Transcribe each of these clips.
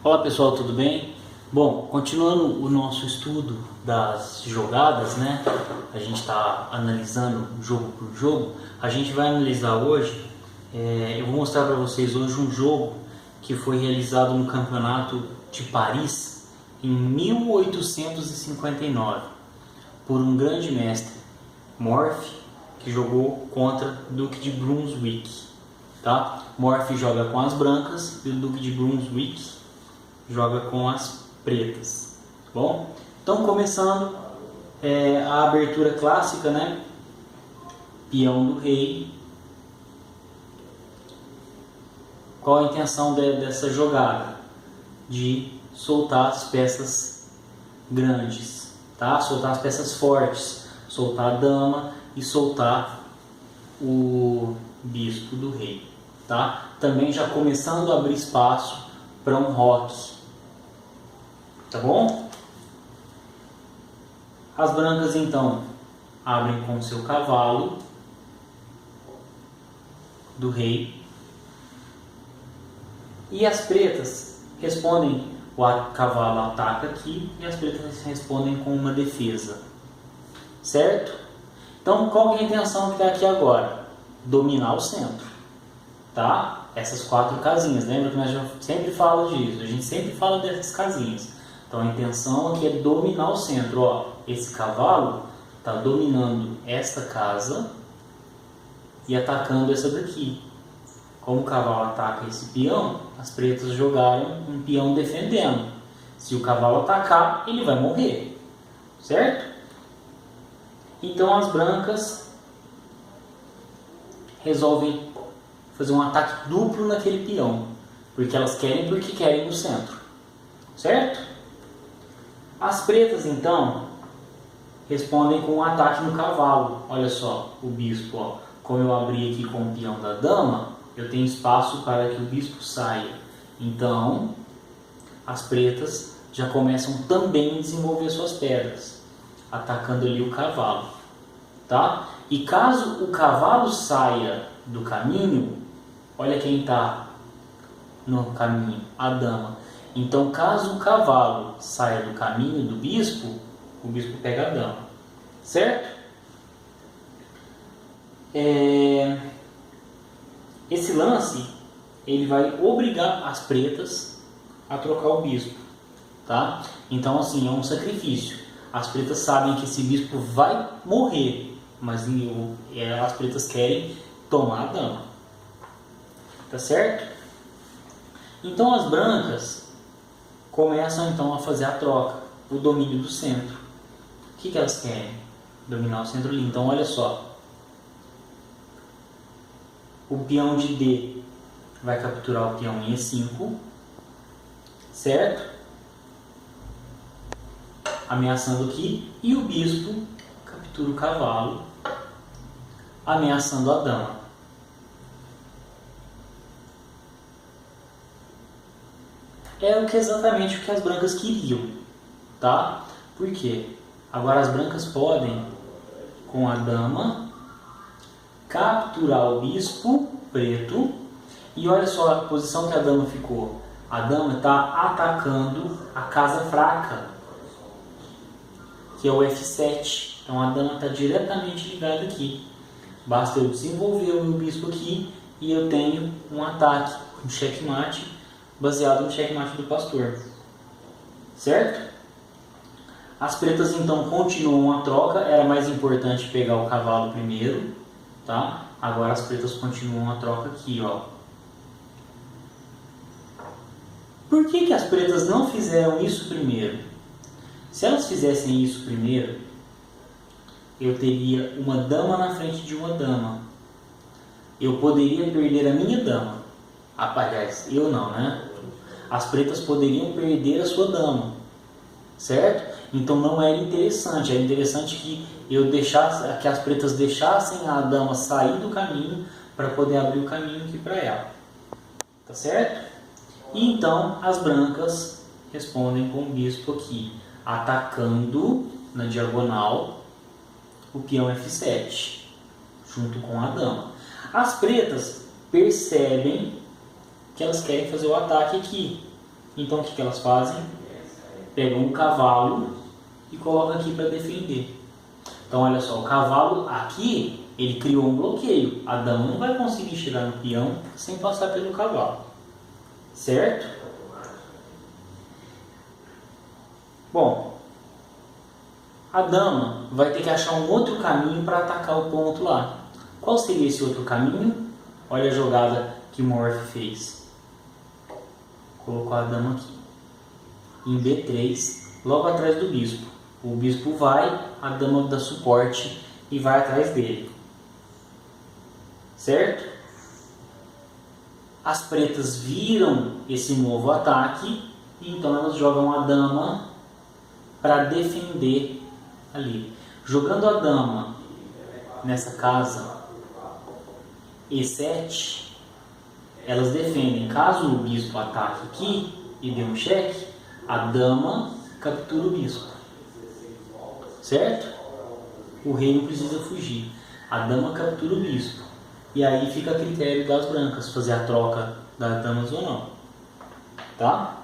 Olá pessoal, tudo bem? Bom, continuando o nosso estudo das jogadas, né? A gente está analisando jogo por jogo. A gente vai analisar hoje, eu vou mostrar para vocês hoje um jogo que foi realizado no Campeonato de Paris em 1859 por um grande mestre, Morphy, que jogou contra Duque de Brunswick. Tá? Morphy joga com as brancas e o Duque de Brunswick joga com as pretas. Bom, então começando a abertura clássica, né? Peão do rei. Qual a intenção dessa jogada? De soltar as peças grandes, tá? Soltar as peças fortes, soltar a dama e soltar o bispo do rei, tá? Também já começando a abrir espaço para um roque, tá bom? As brancas então abrem com seu cavalo do rei e as pretas respondem, o cavalo ataca aqui e as pretas respondem com uma defesa, certo? Então qual que é a intenção que está aqui agora? Dominar o centro, tá? Essas 4 casinhas, lembra que nós já sempre falamos disso, a gente sempre fala dessas casinhas. Então a intenção aqui é dominar o centro, ó. Esse cavalo está dominando esta casa e atacando essa daqui. Como o cavalo ataca esse peão, as pretas jogaram um peão defendendo. Se o cavalo atacar, ele vai morrer, certo? Então as brancas resolvem fazer um ataque duplo naquele peão, porque elas querem no centro, certo? As pretas então respondem com um ataque no cavalo. Olha só, o bispo, ó, como eu abri aqui com o peão da dama, eu tenho espaço para que o bispo saia. Então as pretas já começam também a desenvolver suas pedras, atacando ali o cavalo, tá? E caso o cavalo saia do caminho, olha quem está no caminho, a dama. Então, caso o cavalo saia do caminho do bispo, o bispo pega a dama, certo? Esse lance, ele vai obrigar as pretas a trocar o bispo, tá? Então, assim, é um sacrifício. As pretas sabem que esse bispo vai morrer, mas as pretas querem tomar a dama, tá certo? Então as brancas começam então a fazer a troca, o domínio do centro. O que elas querem? Dominar o centro ali. Então olha só, o peão de D vai capturar o peão em E5, certo? Ameaçando aqui, e o bispo captura o cavalo, ameaçando a dama. É exatamente o que as brancas queriam, tá? Por quê? Agora as brancas podem, com a dama, capturar o bispo preto. E olha só a posição que a dama ficou. A dama está atacando a casa fraca, que é o F7. Então a dama está diretamente ligada aqui. Basta eu desenvolver o meu bispo aqui e eu tenho um ataque, um checkmate, baseado no checkmate do pastor, certo? As pretas então continuam a troca. Era mais importante pegar o cavalo primeiro, tá? Agora as pretas continuam a troca aqui, ó. Por que as pretas não fizeram isso primeiro? Se elas fizessem isso primeiro, eu teria uma dama na frente de uma dama. Eu poderia perder a minha dama. Aliás, eu não, né? As pretas poderiam perder a sua dama, certo? Então não era interessante. Era interessante que que as pretas deixassem a dama sair do caminho para poder abrir o caminho aqui para ela, tá certo? E então as brancas respondem com o bispo aqui, atacando na diagonal o peão F7, junto com a dama. As pretas percebem que elas querem fazer o ataque aqui. Então o que elas fazem? Pegam um cavalo e colocam aqui para defender. Então olha só, o cavalo aqui, ele criou um bloqueio. A dama não vai conseguir chegar no peão sem passar pelo cavalo. Certo? Bom, a dama vai ter que achar um outro caminho para atacar o ponto lá. Qual seria esse outro caminho? Olha a jogada que Morphy fez. Colocou a dama aqui. Em B3, logo atrás do bispo. O bispo vai, a dama dá suporte e vai atrás dele. Certo? As pretas viram esse novo ataque, então elas jogam a dama para defender ali. Jogando a dama nessa casa E7, elas defendem. Caso o bispo ataque aqui e dê um cheque, a dama captura o bispo. Certo? O rei não precisa fugir. A dama captura o bispo. E aí fica a critério das brancas fazer a troca das damas ou não. Tá?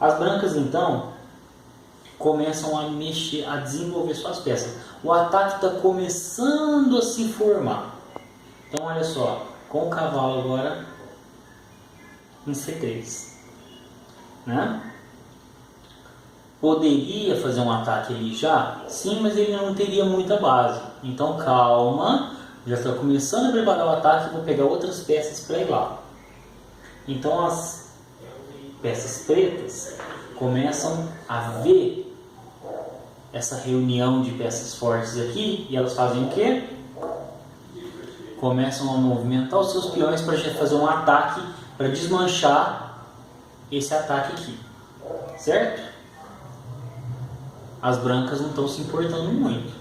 As brancas então começam a mexer, a desenvolver suas peças. O ataque está começando a se formar. Então olha só, com o cavalo agora em C3, né? Poderia fazer um ataque ali já? Sim, mas ele não teria muita base. Então calma, já está começando a preparar o ataque e vou pegar outras peças para ir lá. Então as peças pretas começam a ver essa reunião de peças fortes aqui e elas fazem o quê? Começam a movimentar os seus peões para fazer um ataque, para desmanchar esse ataque aqui, certo? As brancas não estão se importando muito,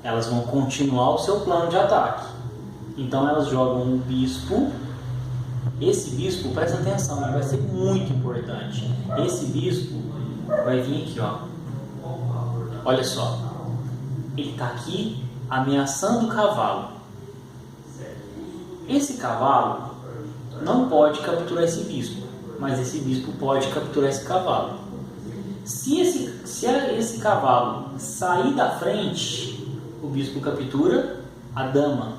elas vão continuar o seu plano de ataque. Então elas jogam um bispo. Esse bispo, presta atenção, ele vai ser muito importante. Esse bispo vai vir aqui, ó. Olha só, ele está aqui ameaçando o cavalo. Esse cavalo não pode capturar esse bispo, mas esse bispo pode capturar esse cavalo. Se esse cavalo sair da frente, o bispo captura a dama,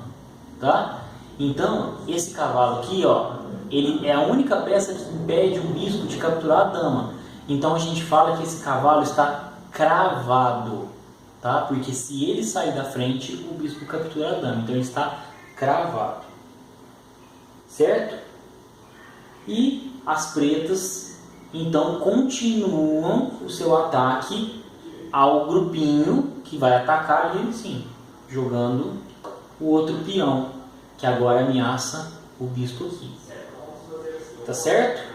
tá? Então esse cavalo aqui, ó, ele é a única peça que impede o bispo de capturar a dama. Então a gente fala que esse cavalo está cravado, tá? Porque se ele sair da frente, o bispo captura a dama. Então ele está cravado, certo? E as pretas então continuam o seu ataque ao grupinho que vai atacar ali, sim, jogando o outro peão que agora ameaça o bispo aqui. Tá certo?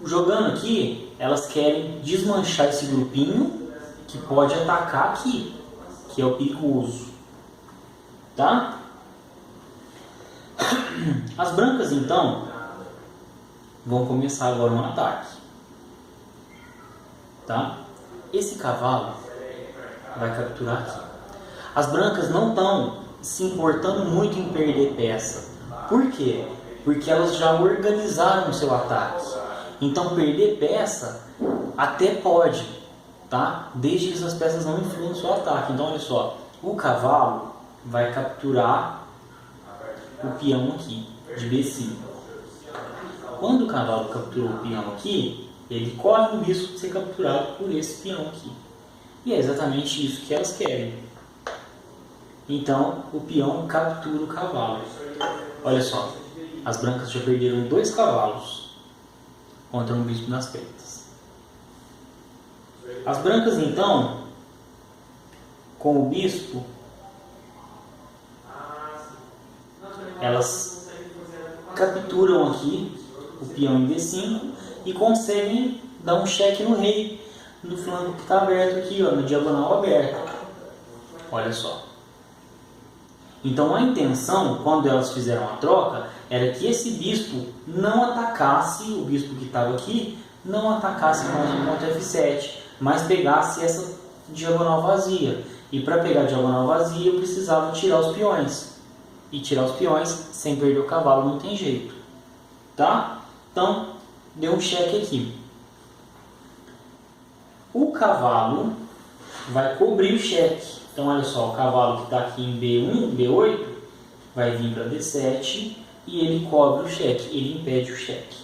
Jogando aqui, elas querem desmanchar esse grupinho que pode atacar aqui, que é o perigoso. Tá? As brancas então vão começar agora um ataque. Tá? Esse cavalo vai capturar aqui. As brancas não estão se importando muito em perder peça. Por quê? Porque elas já organizaram o seu ataque. Então perder peça até pode, tá? Desde que essas peças não influam no seu ataque. Então olha só, o cavalo vai capturar o peão aqui, de B5. Quando o cavalo capturou o peão aqui, ele corre o risco de ser capturado por esse peão aqui. E é exatamente isso que elas querem. Então o peão captura o cavalo. Olha só, as brancas já perderam 2 cavalos contra um bispo nas pretas. As brancas então, com o bispo, elas capturam aqui o peão em D5 e conseguem dar um cheque no rei, no flanco que está aberto aqui, ó, no diagonal aberto. Olha só. Então a intenção, quando elas fizeram a troca, era que esse bispo não atacasse, o bispo que estava aqui, não atacasse mais o ponto F7, mas pegasse essa diagonal vazia. E para pegar a diagonal vazia, eu precisava tirar os peões. e tirar os peões sem perder o cavalo, não tem jeito, tá? Então, deu um cheque aqui. O cavalo vai cobrir o cheque. Então, olha só, o cavalo que está aqui em B1, B8, vai vir para D7 e ele cobre o cheque, ele impede o cheque.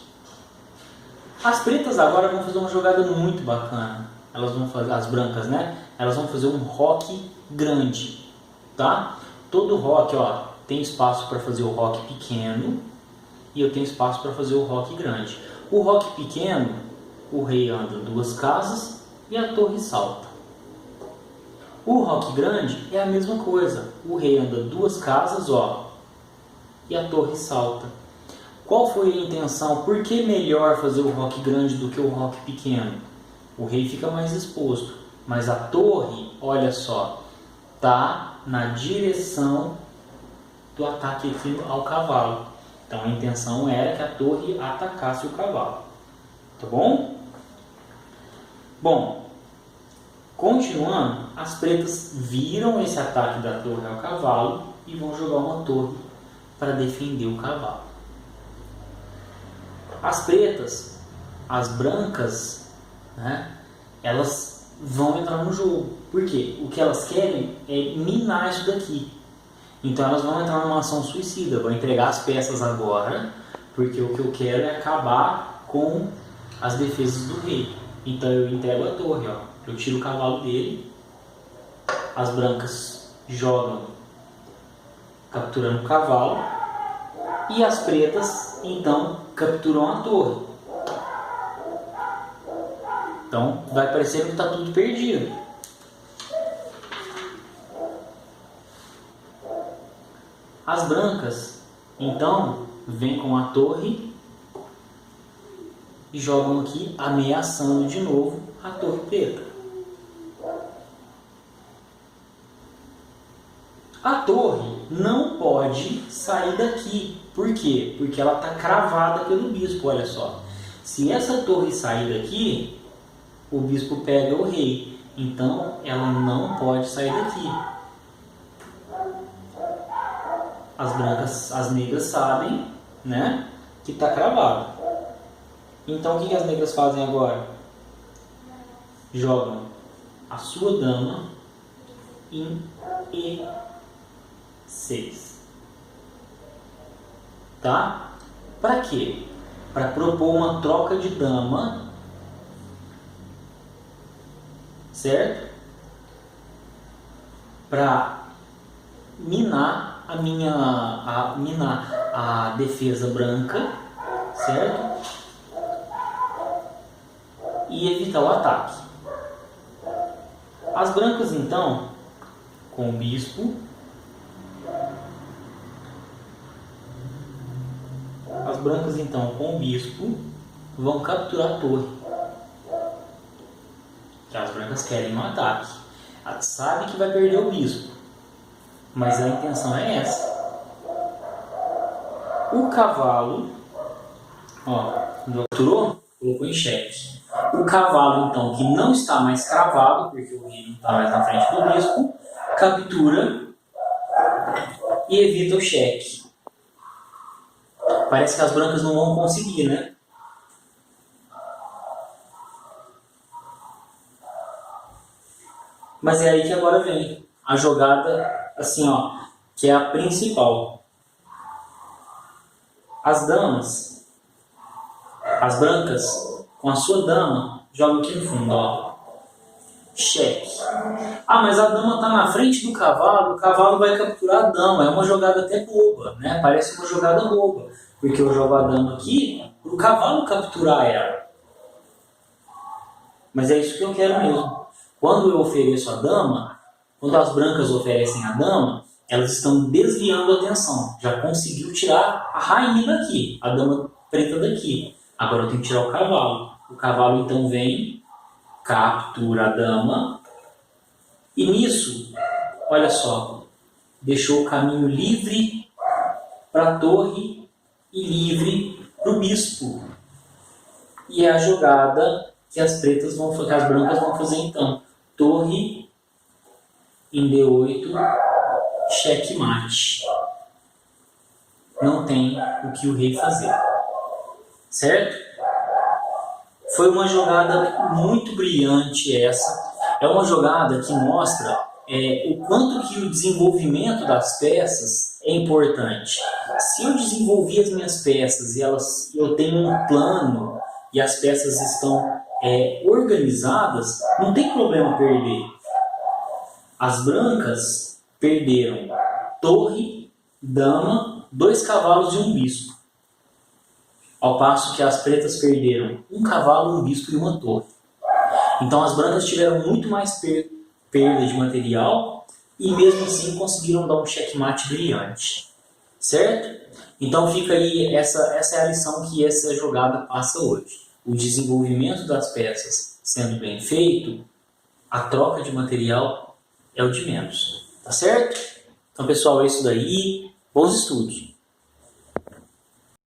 As pretas agora vão fazer uma jogada muito bacana. Elas vão fazer, as brancas, né? Elas vão fazer um roque grande, tá? Todo roque, ó, tem espaço para fazer o roque pequeno e eu tenho espaço para fazer o roque grande. O roque pequeno, o rei anda 2 casas e a torre salta. O roque grande é a mesma coisa. O rei anda 2 casas, ó, e a torre salta. Qual foi a intenção? Por que melhor fazer o roque grande do que o roque pequeno? O rei fica mais exposto, mas a torre, olha só, tá na direção do ataque aqui ao cavalo. Então a intenção era que a torre atacasse o cavalo, tá bom? Bom, continuando, as pretas viram esse ataque da torre ao cavalo e vão jogar uma torre para defender o cavalo. As pretas, as brancas, né, elas vão entrar no jogo. Por quê? O que elas querem é minar isso daqui. Então elas vão entrar numa ação suicida. Vou entregar as peças agora, porque o que eu quero é acabar com as defesas do rei. Então eu entrego a torre, ó. Eu tiro o cavalo dele. As brancas jogam capturando o cavalo. E as pretas, então, capturam a torre. Então vai parecer que está tudo perdido. As brancas, então, vêm com a torre e jogam aqui, ameaçando de novo a torre preta. A torre não pode sair daqui. Por quê? Porque ela está cravada pelo bispo, olha só. Se essa torre sair daqui, o bispo pega o rei. Então, ela não pode sair daqui. As brancas, as negras sabem, né, que está cravado. Então, o que as negras fazem agora? Jogam a sua dama em E6. Tá? Para quê? Para propor uma troca de dama, certo? Para minar a defesa branca, certo? E evitar o ataque. As brancas, então, com o bispo, vão capturar a torre. Que as brancas querem um ataque. Sabe que vai perder o bispo, mas a intenção é essa. O cavalo, ó, capturou, colocou em xeque. O cavalo, então, que não está mais cravado, porque o rei não está mais na frente do bispo, captura e evita o xeque. Parece que as brancas não vão conseguir, né? Mas é aí que agora vem a jogada, assim, ó, que é a principal. As damas, as brancas, com a sua dama, jogam aqui no fundo, ó. Cheque. Ah, mas a dama está na frente do cavalo, o cavalo vai capturar a dama. É uma jogada até boba, né? Parece uma jogada boba, porque eu jogo a dama aqui para o cavalo capturar ela. Mas é isso que eu quero mesmo. Quando eu ofereço a dama, quando as brancas oferecem a dama, elas estão desviando a atenção. Já conseguiu tirar a rainha daqui, a dama preta daqui. Agora eu tenho que tirar o cavalo. O cavalo então vem, captura a dama. E nisso, olha só, deixou o caminho livre para a torre e livre para o bispo. E é a jogada que as pretas vão, que as brancas vão fazer então. Torre em D8, checkmate. não tem o que o rei fazer. Certo? Foi uma jogada muito brilhante essa. É uma jogada que mostra o quanto que o desenvolvimento das peças é importante. Se eu desenvolvi as minhas peças e eu tenho um plano e as peças estão organizadas, não tem problema perder. As brancas perderam torre, dama, 2 cavalos e um bispo. Ao passo que as pretas perderam um cavalo, um bispo e uma torre. Então as brancas tiveram muito mais perda de material e mesmo assim conseguiram dar um checkmate brilhante. Certo? Então fica aí, essa é a lição que essa jogada passa hoje. O desenvolvimento das peças sendo bem feito, a troca de material é o de menos. Tá certo? Então pessoal, é isso daí. Bons estudos!